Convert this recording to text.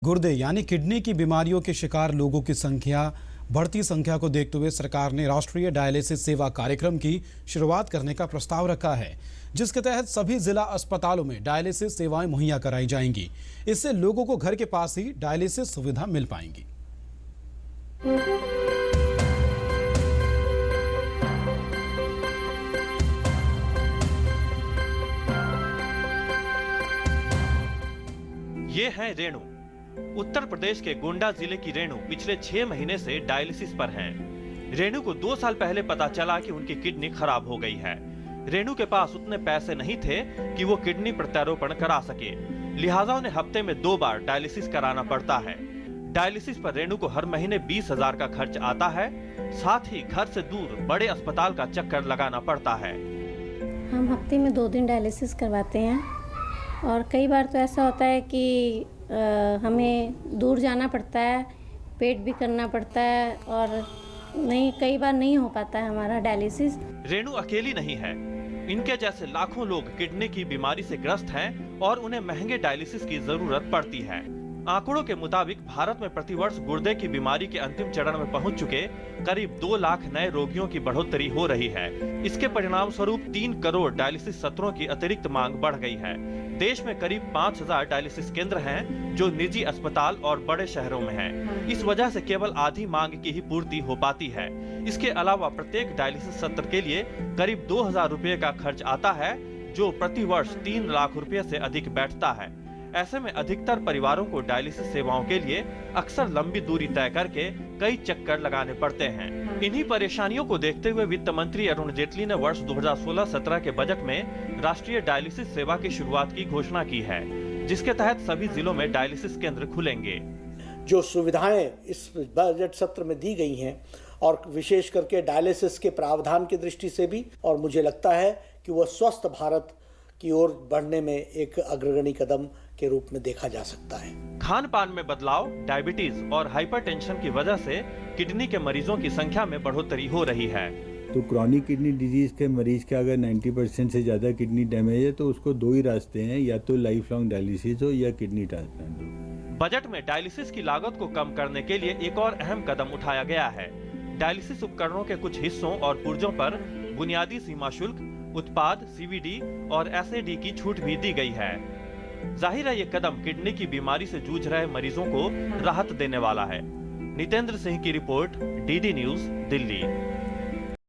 गुर्दे यानी किडनी की बीमारियों के शिकार लोगों की बढ़ती संख्या को देखते हुए सरकार ने राष्ट्रीय डायलिसिस सेवा कार्यक्रम की शुरुआत करने का प्रस्ताव रखा है, जिसके तहत सभी जिला अस्पतालों में डायलिसिस सेवाएं मुहैया कराई जाएंगी। इससे लोगों को घर के पास ही डायलिसिस सुविधा मिल पाएंगी। ये है रेणु। उत्तर प्रदेश के गोंडा जिले की रेणु पिछले 6 महीने से डायलिसिस पर हैं। रेणु को 2 साल पहले पता चला कि उनकी किडनी खराब हो गई है। रेणु के पास उतने पैसे नहीं थे कि वो किडनी प्रत्यारोपण करा सके, लिहाजा उन्हें हफ्ते में 2 बार डायलिसिस कराना पड़ता है। डायलिसिस पर रेणु को हर महीने 20,000 का खर्च आता है। साथ ही घर से दूर बड़े अस्पताल का चक्कर लगाना पड़ता है। हम हफ्ते में 2 दिन डायलिसिस करवाते हैं और कई बार तो ऐसा होता है कि हमें दूर जाना पड़ता है, पेट भी करना पड़ता है और कई बार नहीं हो पाता है हमारा डायलिसिस। रेणु अकेली नहीं है, इनके जैसे लाखों लोग किडनी की बीमारी से ग्रस्त हैं और उन्हें महंगे डायलिसिस की जरूरत पड़ती है। आंकड़ों के मुताबिक भारत में प्रतिवर्ष गुर्दे की बीमारी के अंतिम चरण में पहुंच चुके करीब 2 लाख नए रोगियों की बढ़ोतरी हो रही है। इसके परिणाम स्वरूप 3 करोड़ डायलिसिस सत्रों की अतिरिक्त मांग बढ़ गई है। देश में करीब 5,000 डायलिसिस केंद्र हैं, जो निजी अस्पताल और बड़े शहरों में हैं। इस वजह से केवल आधी मांग की ही पूर्ति हो पाती है। इसके अलावा प्रत्येक डायलिसिस सत्र के लिए करीब 2,000 रुपए का खर्च आता है, जो प्रति वर्ष 3 लाख रुपए से अधिक बैठता है। ऐसे में अधिकतर परिवारों को डायलिसिस सेवाओं के लिए अक्सर लंबी दूरी तय करके कई चक्कर लगाने पड़ते हैं। इन्हीं परेशानियों को देखते हुए वित्त मंत्री अरुण जेटली ने वर्ष 2016-17 के बजट में राष्ट्रीय डायलिसिस सेवा की शुरुआत की घोषणा की है, जिसके तहत सभी जिलों में डायलिसिस केंद्र खुलेंगे। जो सुविधाएं इस बजट सत्र में दी गई हैं और विशेष करके डायलिसिस के प्रावधान की दृष्टि से भी, और मुझे लगता है कि वह स्वस्थ भारत की ओर बढ़ने में एक अग्रगणी कदम के रूप में देखा जा सकता है। खान पान में बदलाव, डायबिटीज और हाइपरटेंशन की वजह से किडनी के मरीजों की संख्या में बढ़ोतरी हो रही है। तो क्रॉनिक किडनी डिजीज के मरीज के अगर 90% से ज्यादा किडनी डैमेज है तो उसको 2 ही रास्ते हैं, या तो लाइफ लॉन्ग डायलिसिस हो या किडनी ट्रांसप्लांट हो। बजट में डायलिसिस की लागत को कम करने के लिए एक और अहम कदम उठाया गया है। डायलिसिस उपकरणों के कुछ हिस्सों और पुर्जों पर बुनियादी सीमा शुल्क, उत्पाद, CVD और SAD की छूट भी दी गई है। जाहिर है ये कदम किडनी की बीमारी से जूझ रहे मरीजों को राहत देने वाला है। नितेंद्र सिंह की रिपोर्ट, DD न्यूज, दिल्ली।